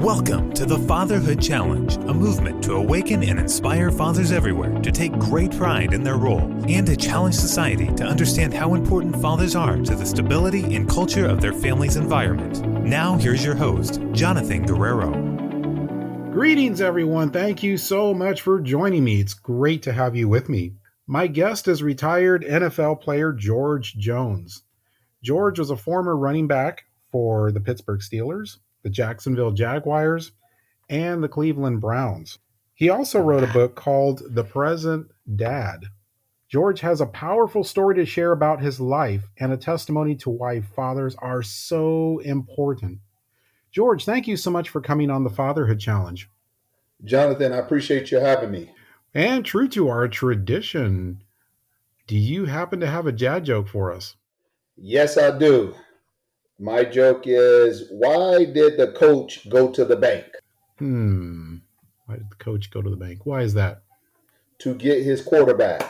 Welcome to the Fatherhood Challenge, a movement to awaken and inspire fathers everywhere to take great pride in their role and to challenge society to understand how important fathers are to the stability and culture of their family's environment. Now, here's your host, Jonathan Guerrero. Greetings, everyone. Thank you so much for joining me. It's great to have you with me. My guest is retired NFL player George Jones. George was a former running back for the Pittsburgh Steelers, the Jacksonville Jaguars, and the Cleveland Browns. He also wrote a book called The Present Dad. George has a powerful story to share about his life and a testimony to why fathers are so important. George, thank you so much for coming on the Fatherhood Challenge. Jonathan, I appreciate you having me. And true to our tradition, do you happen to have a dad joke for us? Yes, I do. My joke is, why did the coach go to the bank? Why did the coach go to the bank? Why is that? To get his quarterback.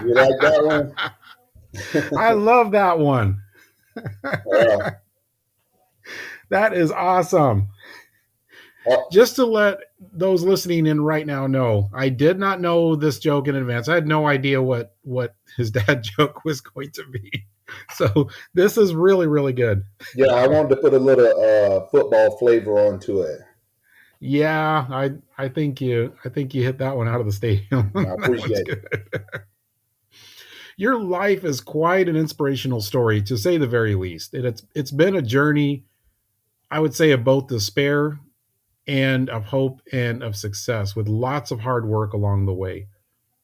You like that one? I love that one. That is awesome. Just to let those listening in right now know, I did not know this joke in advance. I had no idea what his dad joke was going to be. So this is really, really good. Yeah, I wanted to put a little football flavor onto it. Yeah, I think you hit that one out of the stadium. I appreciate it. Your life is quite an inspirational story, to say the very least. It's been a journey, I would say, of both despair and of hope and of success, with lots of hard work along the way.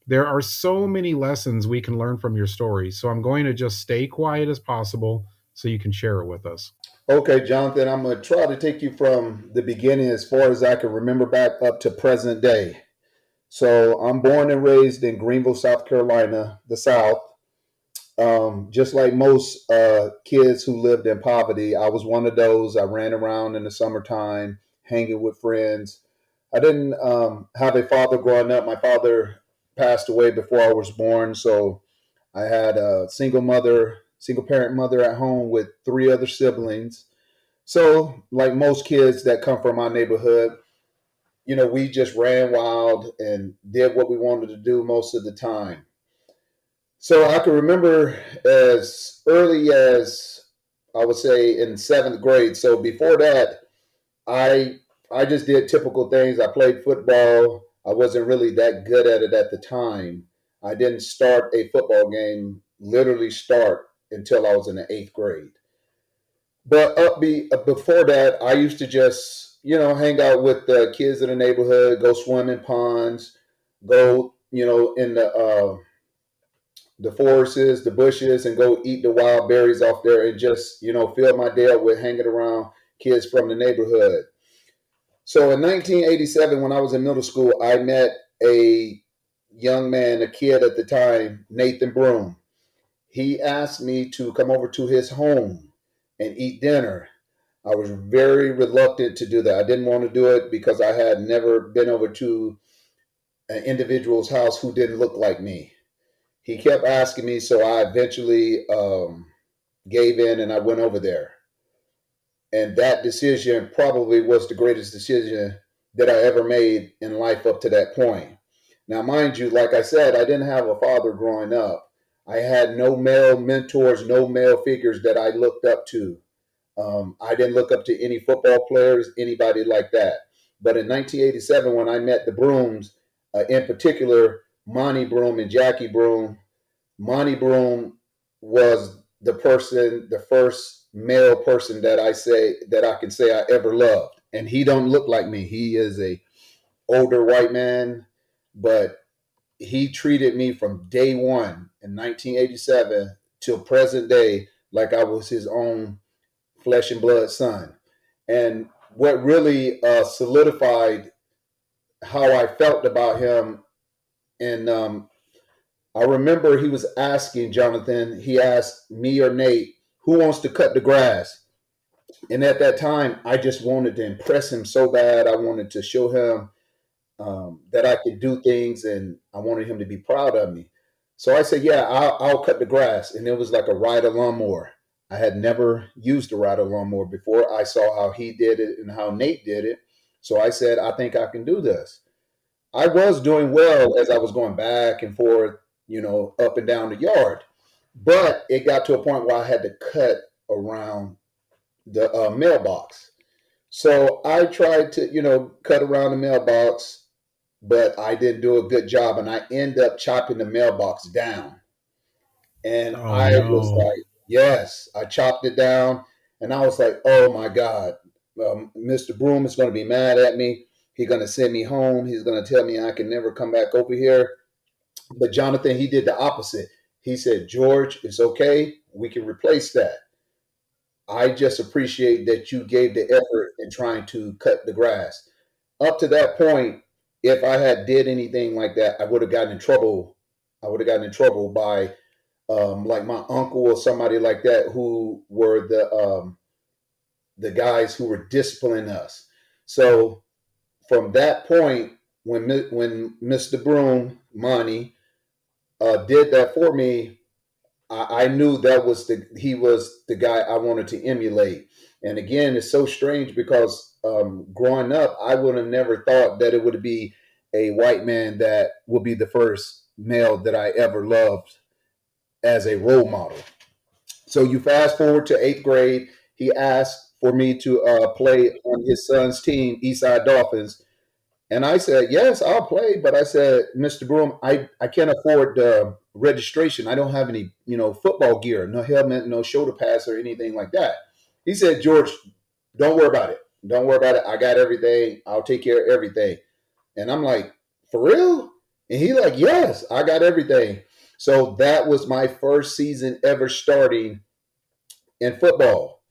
There are so many lessons we can learn from your story, so I'm going to just stay quiet as possible so you can share it with us. Okay, Jonathan, I'm going to try to take you from the beginning as far as I can remember back up to present day. So I'm born and raised in Greenville, South Carolina, the South. Just like most kids who lived in poverty, I was one of those. I ran around in the summertime, hanging with friends. I didn't have a father growing up. My father passed away before I was born, so I had a single parent mother at home with 3 other siblings. So, like most kids that come from my neighborhood, we just ran wild and did what we wanted to do most of the time. So I can remember as early as, I would say, in 7th grade. So before that, I just did typical things. I played football. I wasn't really that good at it at the time. I didn't start a football game, literally start until I was in the 8th grade. But before that, I used to just, hang out with the kids in the neighborhood, go swim in ponds, go, in the forests, the bushes, and go eat the wild berries off there and just, fill my day up with hanging around kids from the neighborhood. So in 1987, when I was in middle school, I met a young man, a kid at the time, Nathan Broom. He asked me to come over to his home and eat dinner. I was very reluctant to do that. I didn't want to do it because I had never been over to an individual's house who didn't look like me. He kept asking me, so I eventually gave in and I went over there. And that decision probably was the greatest decision that I ever made in life up to that point. Now, mind you, like I said, I didn't have a father growing up. I had no male mentors, no male figures that I looked up to. I didn't look up to any football players, anybody like that. But in 1987, when I met the Brooms, in particular, Monty Broom and Jackie Broom, Monty Broom was the first male person that I can say I ever loved. And he don't look like me. He is a older white man, but he treated me from day one in 1987 till present day like I was his own flesh and blood son. And what really solidified how I felt about him, and I remember he was asking Jonathan, he asked me or Nate, who wants to cut the grass? And at that time, I just wanted to impress him so bad. I wanted to show him that I could do things, and I wanted him to be proud of me. So I said, yeah, I'll cut the grass. And it was like a ride a lawnmower. I had never used a ride lawnmower before. I saw how he did it and how Nate did it. So I said, I think I can do this. I was doing well as I was going back and forth, up and down the yard. But it got to a point where I had to cut around the mailbox. So I tried to, cut around the mailbox, but I didn't do a good job. And I ended up chopping the mailbox down. And Oh I was no. like, yes, I chopped it down. And I was like, oh my God, Mr. Broom is going to be mad at me. He's going to send me home. He's going to tell me I can never come back over here. But Jonathan, he did the opposite. He said, George, it's okay. We can replace that. I just appreciate that you gave the effort in trying to cut the grass. Up to that point, if I had did anything like that, I would have gotten in trouble. I would have gotten in trouble by like my uncle or somebody like that who were the guys who were disciplining us. So from that point, when Mr. Broom, Monty, did that for me, I knew he was the guy I wanted to emulate. And again, it's so strange because growing up, I would have never thought that it would be a white man that would be the first male that I ever loved as a role model. So you fast forward to eighth grade, he asked for me to play on his son's team, Eastside Dolphins. And I said, yes, I'll play. But I said, Mr. Broom, I can't afford registration. I don't have any, football gear, no helmet, no shoulder pads or anything like that. He said, George, don't worry about it. Don't worry about it. I got everything. I'll take care of everything. And I'm like, for real? And he like, yes, I got everything. So that was my first season ever starting in football.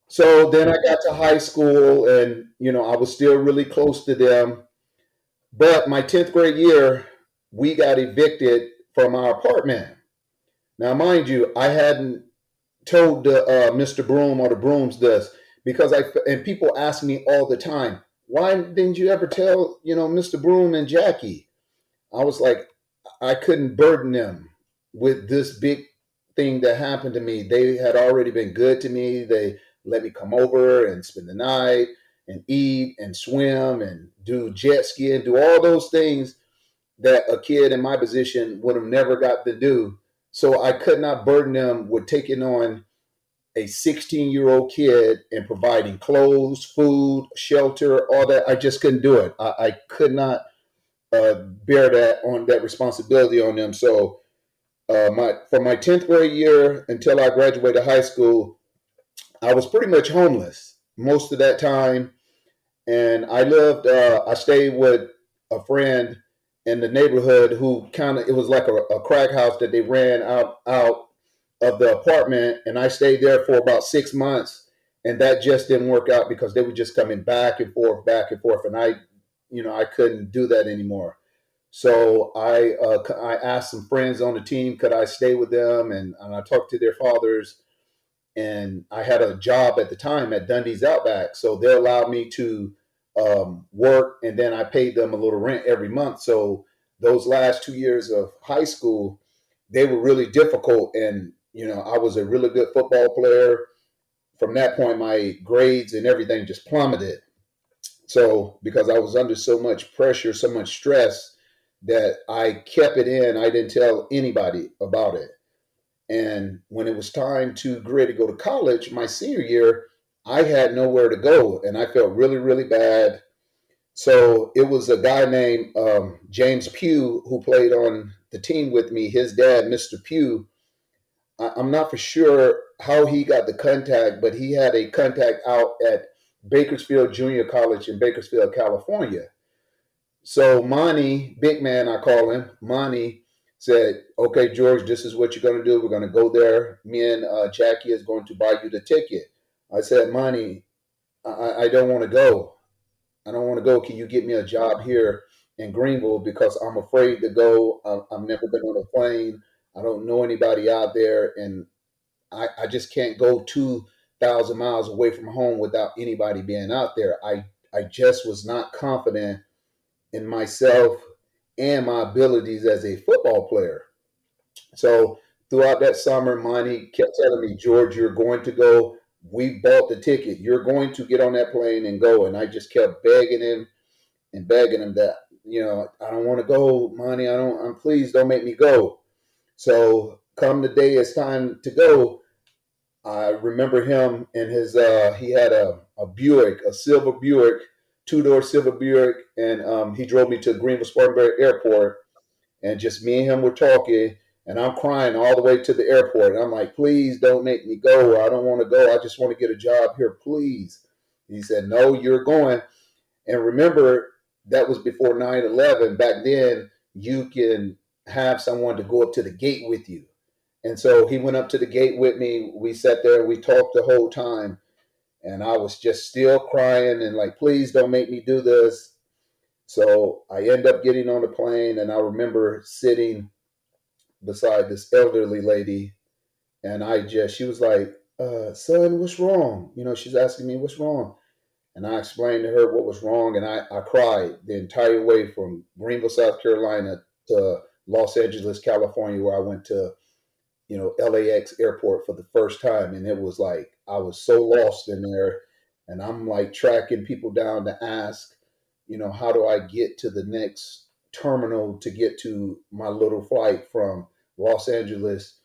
So then I got to high school and, I was still really close to them. But my 10th grade year, we got evicted from our apartment. Now, mind you, I hadn't told Mr. Broom or the Brooms this because and people ask me all the time, why didn't you ever tell, Mr. Broom and Jackie? I was like, I couldn't burden them with this big thing that happened to me. They had already been good to me. They let me come over and spend the night and eat and swim and do jet ski and do all those things that a kid in my position would have never got to do. So I could not burden them with taking on a 16-year-old kid and providing clothes, food, shelter, all that. I just couldn't do it. I could not bear that responsibility on them. So from my 10th grade year until I graduated high school, I was pretty much homeless most of that time. And I stayed with a friend in the neighborhood who it was like a crack house that they ran out of the apartment. And I stayed there for about 6 months. And that just didn't work out because they were just coming back and forth, back and forth. And I couldn't do that anymore. So I asked some friends on the team, could I stay with them? And I talked to their fathers. And I had a job at the time at Dundee's Outback. So they allowed me to work, and then I paid them a little rent every month. So those last 2 years of high school, they were really difficult. And, I was a really good football player. From that point, my grades and everything just plummeted. So because I was under so much pressure, so much stress, that I kept it in. I didn't tell anybody about it. And when it was time to get ready to go to college, my senior year, I had nowhere to go. And I felt really, really bad. So it was a guy named James Pugh who played on the team with me. His dad, Mr. Pugh, I'm not for sure how he got the contact, but he had a contact out at Bakersfield Junior College in Bakersfield, California. So Monty, big man, I call him, Monty said, okay, George, this is what you're going to do. We're going to go there. Me and Jackie is going to buy you the ticket. I said, Monty, I don't want to go. I don't want to go. Can you get me a job here in Greenville? Because I'm afraid to go. I've never been on a plane. I don't know anybody out there. And I just can't go 2,000 miles away from home without anybody being out there. I just was not confident in myself and my abilities as a football player. So throughout that summer, Monty kept telling me, George, you're going to go. We bought the ticket. You're going to get on that plane and go. And I just kept begging him and begging him that, I don't want to go, Monty. Please don't make me go. So come the day it's time to go, I remember him and he had a Buick, a silver Buick, two-door silver Buick. And he drove me to Greenville Spartanburg Airport. And just me and him were talking, and I'm crying all the way to the airport. And I'm like, please don't make me go. I don't want to go. I just want to get a job here, please. He said, no, you're going. And remember, that was before 9/11. Back then, you can have someone to go up to the gate with you. And so he went up to the gate with me. We sat there and we talked the whole time. And I was just still crying and like, please don't make me do this. So I end up getting on the plane, and I remember sitting beside this elderly lady, and she was like, son, what's wrong? She's asking me what's wrong. And I explained to her what was wrong, and I cried the entire way from Greenville, South Carolina to Los Angeles, California, where I went to, LAX airport for the first time. And it was like, I was so lost in there, and I'm like tracking people down to ask, how do I get to the next terminal to get to my little flight from Los Angeles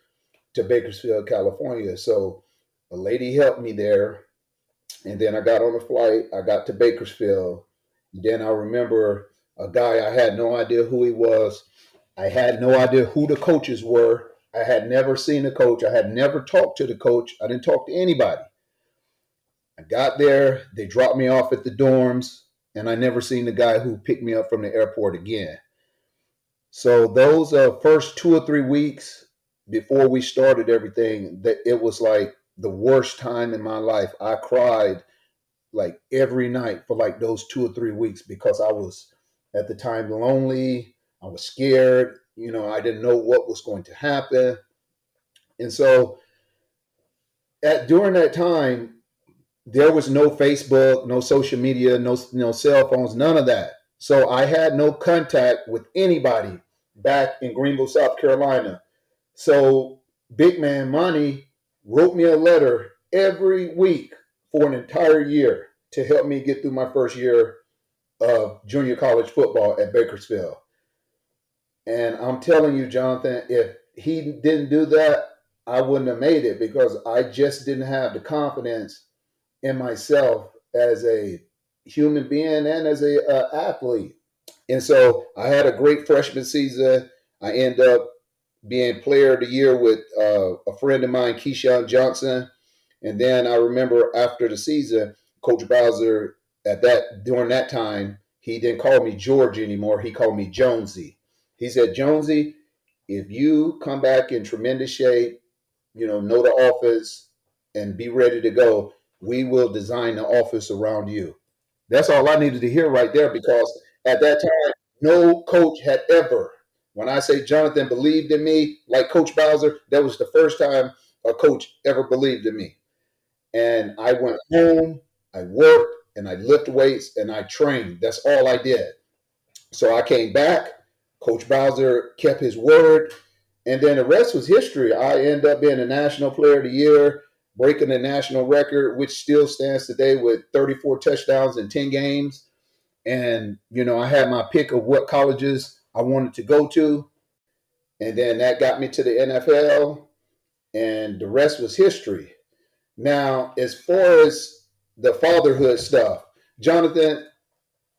to Bakersfield, California? So a lady helped me there. And then I got on the flight. I got to Bakersfield. And then I remember a guy, I had no idea who he was. I had no idea who the coaches were. I had never seen a coach. I had never talked to the coach. I didn't talk to anybody. I got there. They dropped me off at the dorms. And I never seen the guy who picked me up from the airport again. So those first 2 or 3 weeks before we started everything, it was like the worst time in my life. I cried like every night for like those 2 or 3 weeks because I was at the time lonely. I was scared. I didn't know what was going to happen. And so during that time, there was no Facebook, no social media, no cell phones, none of that. So I had no contact with anybody back in Greenville, South Carolina. So big man Monty wrote me a letter every week for an entire year to help me get through my first year of junior college football at Bakersfield. And I'm telling you, Jonathan, if he didn't do that, I wouldn't have made it because I just didn't have the confidence in myself as a human being and as a athlete. And so I had a great freshman season. I ended up being player of the year with a friend of mine, Keyshawn Johnson. And then I remember after the season, Coach Bowser during that time, he didn't call me George anymore. He called me Jonesy. He said, Jonesy, if you come back in tremendous shape, know the offense and be ready to go, we will design the office around you. That's all I needed to hear right there because at that time, no coach had ever, when I say Jonathan believed in me, like Coach Bowser, that was the first time a coach ever believed in me. And I went home, I worked, and I lifted weights, and I trained. That's all I did. So I came back. Coach Bowser kept his word. And then the rest was history. I ended up being a National Player of the Year, breaking the national record, which still stands today with 34 touchdowns in 10 games. And, I had my pick of what colleges I wanted to go to. And then that got me to the NFL. And the rest was history. Now, as far as the fatherhood stuff, Jonathan,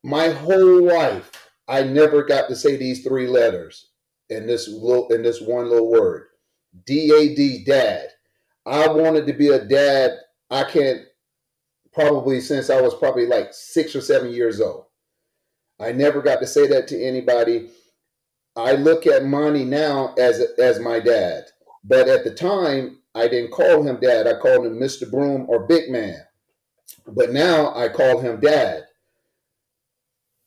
my whole life, I never got to say these 3 letters in this one little word, DAD, dad. I wanted to be a dad. I can't since I was probably like 6 or 7 years old. I never got to say that to anybody. I look at Monty now as my dad, but at the time I didn't call him dad. I called him Mr. Broom or Big Man, but now I call him dad.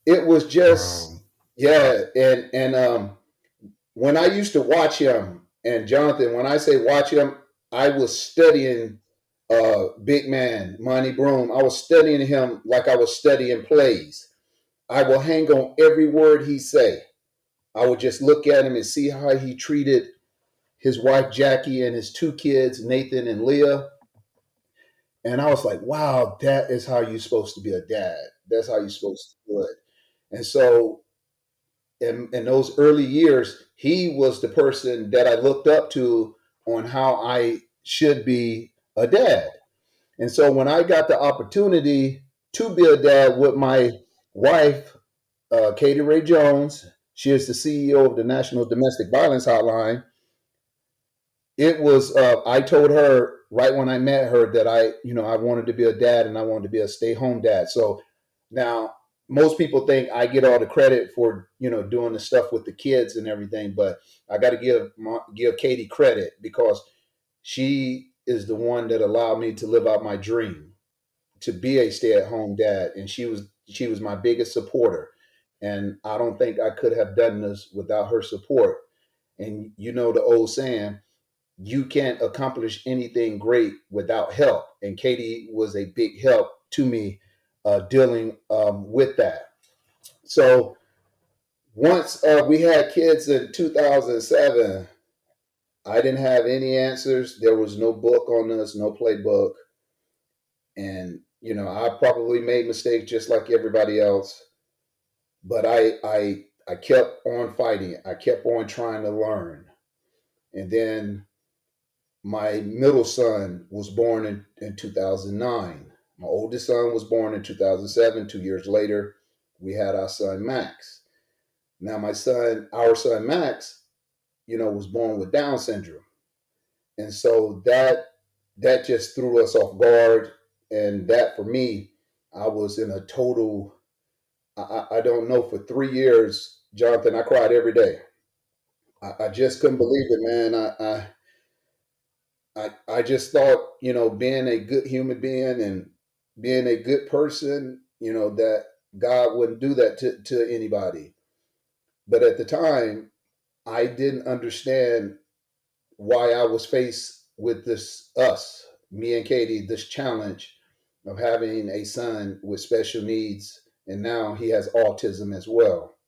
It was just, wow. Yeah. And when I used to watch him, and Jonathan, when I say watch him, I was studying Big Man, Monty Broom. I was studying him like I was studying plays. I will hang on every word he say. I would just look at him and see how he treated his wife Jackie and his 2 kids, Nathan and Leah. And I was like, wow, that is how you're supposed to be a dad. That's how you're supposed to do it. And so in those early years, he was the person that I looked up to on how I should be a dad. And so when I got the opportunity to be a dad with my wife, Katie Ray Jones, she is the CEO of the National Domestic Violence Hotline. It was, I told her right when I met her that I wanted to be a dad and I wanted to be a stay-home dad. So now most people think I get all the credit for, doing the stuff with the kids and everything, but I got to give Katie credit because she is the one that allowed me to live out my dream to be a stay-at-home dad, and she was my biggest supporter. And I don't think I could have done this without her support. And the old saying, you can't accomplish anything great without help. And Katie was a big help to me dealing with that. So once we had kids in 2007, I didn't have any answers. There was no book on this, no playbook. And, I probably made mistakes just like everybody else. But I kept on fighting. I kept on trying to learn. And then my middle son was born in 2009. My oldest son was born in 2007. 2 years later, we had our son Max. Now, our son Max, was born with Down syndrome. And so that just threw us off guard. And that for me, I was in a total, I don't know, for 3 years, Jonathan, I cried every day. I just couldn't believe it, man. I just thought, being a good human being and being a good person, that God wouldn't do that to anybody. But at the time, I didn't understand why I was faced with me and Katie, this challenge of having a son with special needs. And now he has autism as well.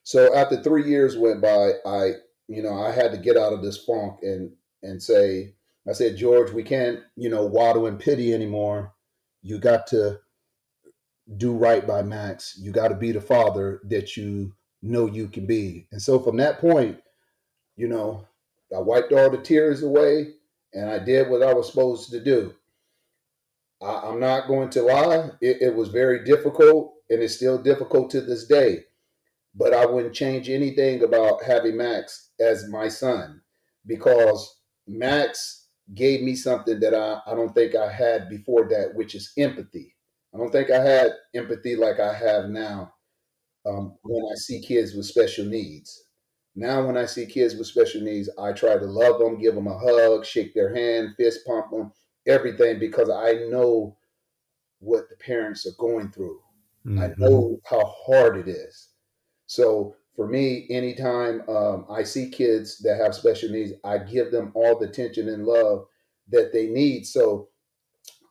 So after 3 years went by, I had to get out of this funk and say, I said, George, we can't, waddle in pity anymore. You got to do right by Max. You got to be the father that you know you can be. And so from that point, I wiped all the tears away and I did what I was supposed to do. I'm not going to lie. It was very difficult and it's still difficult to this day. But I wouldn't change anything about having Max as my son because Max gave me something that I don't think I had before that, which is empathy. I don't think I had empathy like I have now when I see kids with special needs. Now, when I see kids with special needs, I try to love them, give them a hug, shake their hand, fist pump them, everything, because I know what the parents are going through. Mm-hmm. I know how hard it is. So for me, anytime I see kids that have special needs, I give them all the attention and love that they need. So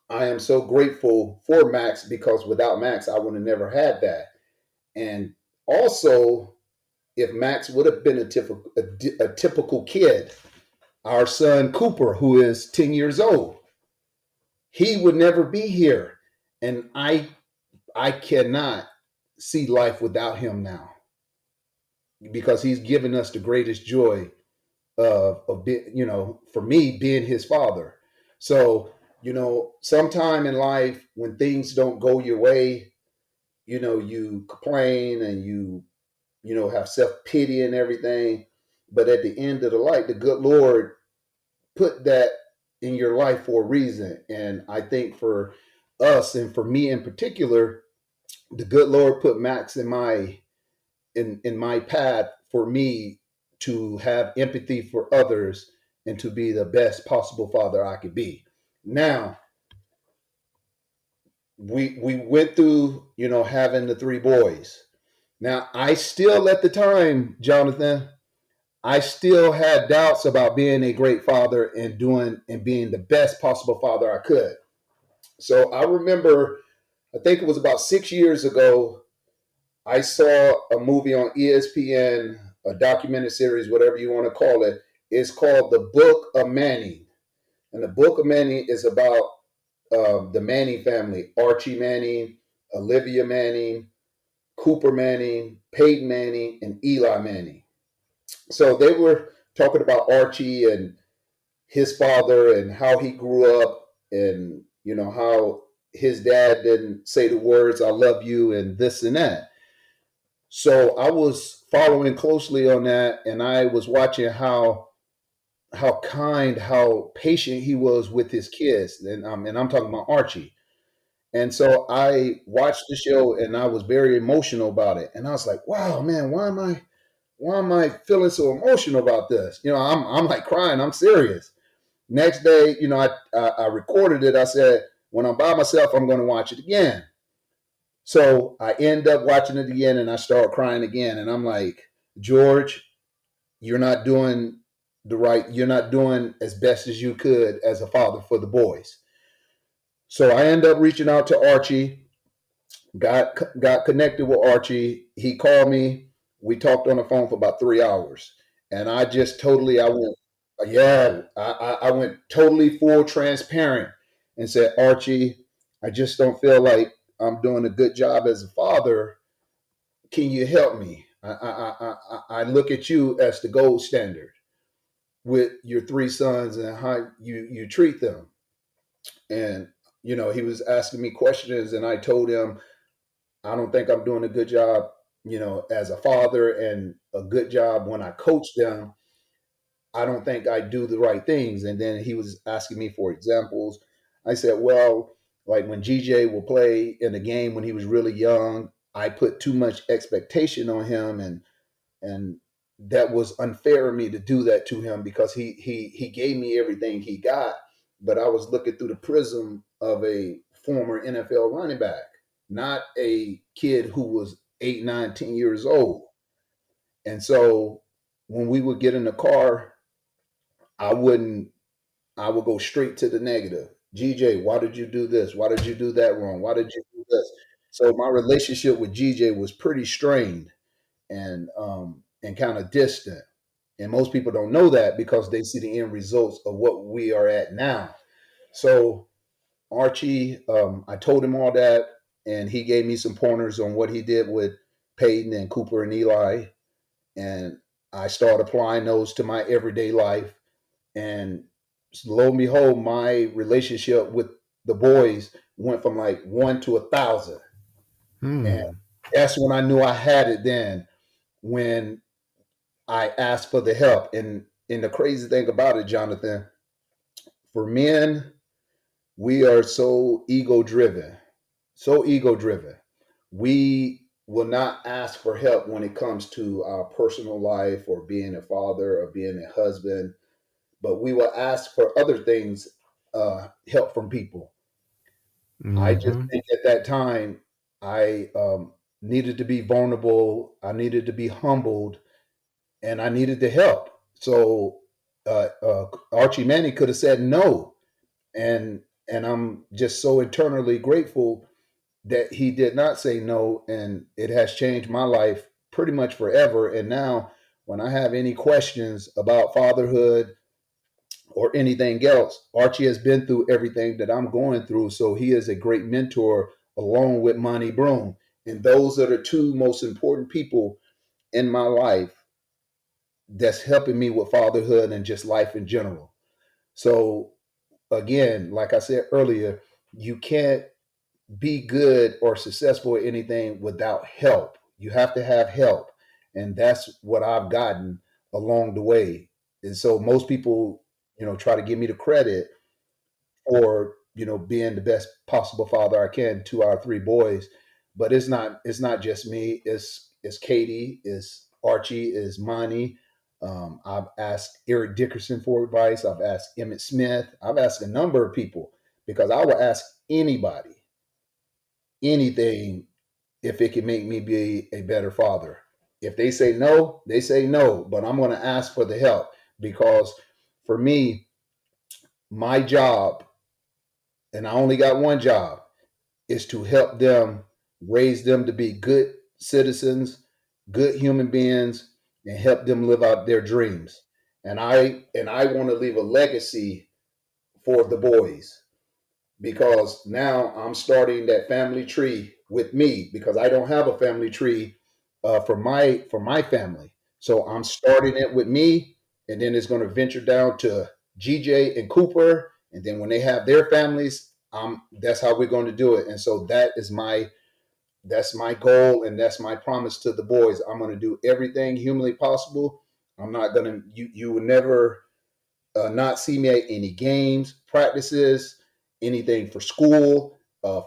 I am so grateful for Max because without Max, I would have never had that. And also, if Max would have been a typical kid, our son Cooper, who is 10 years old, he would never be here. And I cannot see life without him now because he's given us the greatest joy of for me being his father. So, sometime in life when things don't go your way, you complain and you have self-pity and everything. But at the end of the light, the good Lord put that in your life for a reason. And I think for us and for me in particular, the good Lord put Max in my path for me to have empathy for others and to be the best possible father I could be. Now, we went through, having the 3 boys. Now, I still at the time, Jonathan, I still had doubts about being a great father and being the best possible father I could. So I remember, I think it was about 6 years ago, I saw a movie on ESPN, a documentary series, whatever you want to call it, It's called The Book of Manning. And the Book of Manning is about the Manning family: Archie Manning, Olivia Manning, Cooper Manning, Peyton Manning, and Eli Manning. So they were talking about Archie and his father and how he grew up, and how his dad didn't say the words "I love you" and this and that. So I was following closely on that, and I was watching how kind, how patient he was with his kids, and I'm talking about Archie. And so I watched the show, and I was very emotional about it. And I was like, "Wow, man, why am I feeling so emotional about this?" I'm like crying. I'm serious. Next day, I recorded it. I said, when I'm by myself, I'm going to watch it again. So I end up watching it again, and I start crying again. And I'm like, "George, you're not doing as best as you could as a father for the boys." So I end up reaching out to Archie, got connected with Archie. He called me. We talked on the phone for about 3 hours, and I just totally, I went, yeah, I went totally full transparent and said, "Archie, I just don't feel like I'm doing a good job as a father. Can you help me? I look at you as the gold standard with your three sons and how you treat them." And he was asking me questions, and I told him, "I don't think I'm doing a good job, as a father, and a good job when I coach them. I don't think I do the right things." And then he was asking me for examples. I said, "Well, like when GJ will play in a game when he was really young, I put too much expectation on him, and that was unfair of me to do that to him, because he gave me everything he got, but I was looking through the prism of a former NFL running back, not a kid who was 8, 9, 10 years old." And so when we would get in the car, I wouldn't I would go straight to the negative. "GJ, why did you do this? Why did you do that wrong? Why did you do this?" So my relationship with GJ was pretty strained, and kind of distant. And most people don't know that because they see the end results of what we are at now. So Archie, I told him all that, and he gave me some pointers on what he did with Peyton and Cooper and Eli, and I started applying those to my everyday life. And lo and behold, my relationship with the boys went from like 1 to 1,000. And Hmm. that's when I knew I had it then, when I asked for the help. And the crazy thing about it, Jonathan, for men, we are so ego driven, so ego driven. We will not ask for help when it comes to our personal life, or being a father, or being a husband, but we will ask for other things, help from people. I just Hmm. think at that time, I needed to be vulnerable. I needed to be humbled, and I needed the help. So Archie Manning could have said no, and I'm just so eternally grateful that he did not say no, and it has changed my life pretty much forever. And now, when I have any questions about fatherhood or anything else, Archie has been through everything that I'm going through, so he is a great mentor, along with Monty Broom, and those are the two most important people in my life that's helping me with fatherhood and just life in general. So again, like I said earlier, you can't be good or successful at anything without help. You have to have help. And that's what I've gotten along the way. And so most people, try to give me the credit for, being the best possible father I can to our three boys. But it's not just me. It's Katie, it's Archie, it's Monty. I've asked Eric Dickerson for advice. I've asked Emmett Smith. I've asked a number of people, because I will ask anybody anything if it can make me be a better father. If they say no, they say no, but I'm going to ask for the help, because for me, my job, and I only got one job, is to help them, raise them to be good citizens, good human beings, and help them live out their dreams. And I want to leave a legacy for the boys, because now I'm starting that family tree with me, because I don't have a family tree for my family. So I'm starting it with me, and then it's going to venture down to GJ and Cooper, and then when they have their families, that's how we're going to do it. And so that's my goal, and that's my promise to the boys. I'm going to do everything humanly possible. I'm not going to. You will never not see me at any games, practices, anything for school,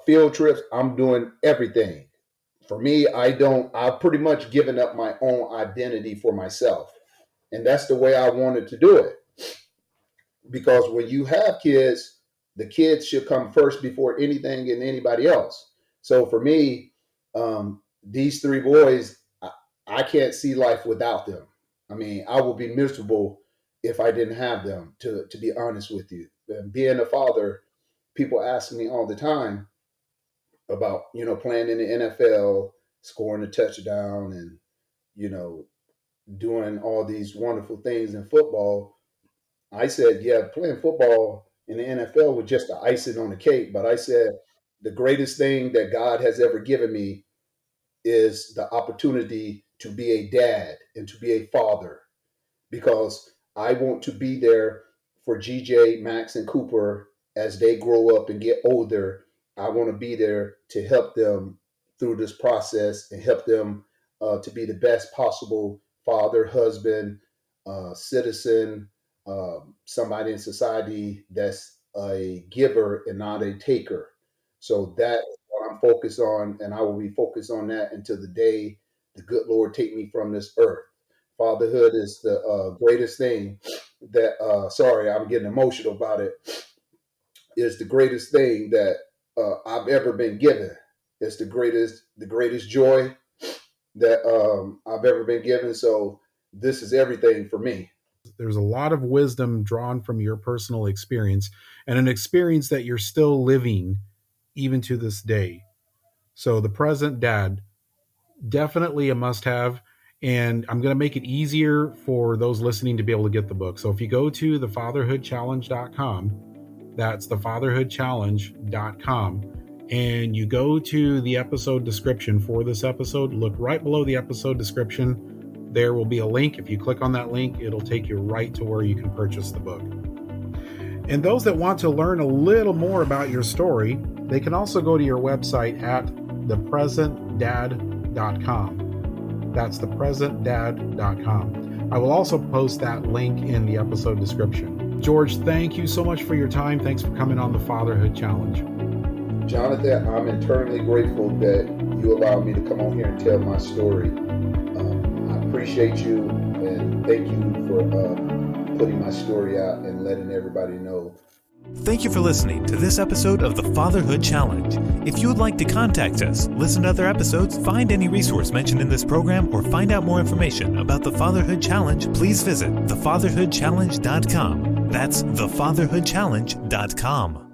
field trips. I'm doing everything. For me, I've pretty much given up my own identity for myself. And that's the way I wanted to do it. Because when you have kids, the kids should come first before anything and anybody else. So for me, these three boys, I can't see life without them. I mean, I will be miserable if I didn't have them, to be honest with you. And being a father, people ask me all the time about, playing in the NFL, scoring a touchdown, and, doing all these wonderful things in football. I said, yeah, playing football in the NFL was just the icing on the cake. But I said, the greatest thing that God has ever given me is the opportunity to be a dad and to be a father, because I want to be there for GJ, Max, and Cooper as they grow up and get older. I want to be there to help them through this process and help them to be the best possible father, husband, citizen, somebody in society that's a giver and not a taker. So that's what I'm focused on, and I will be focused on that until the day the good Lord take me from this earth. Fatherhood is the greatest thing that, sorry, I'm getting emotional about it, is the greatest thing that I've ever been given. It's the greatest joy that I've ever been given. So this is everything for me. There's a lot of wisdom drawn from your personal experience, and an experience that you're still living even to this day. So the present dad, definitely a must-have. And I'm going to make it easier for those listening to be able to get the book. So if you go to thefatherhoodchallenge.com, that's thefatherhoodchallenge.com, and you go to the episode description for this episode, look right below the episode description. There will be a link. If you click on that link, it'll take you right to where you can purchase the book. And those that want to learn a little more about your story, they can also go to your website at thepresentdad.com. That's thepresentdad.com. I will also post that link in the episode description. George, thank you so much for your time. Thanks for coming on the Fatherhood Challenge. Jonathan, I'm eternally grateful that you allowed me to come on here and tell my story. I appreciate you, and thank you for putting my story out and letting everybody know. Thank you for listening to this episode of the Fatherhood Challenge. If you would like to contact us, listen to other episodes, find any resource mentioned in this program, or find out more information about the Fatherhood Challenge, please visit thefatherhoodchallenge.com. That's thefatherhoodchallenge.com.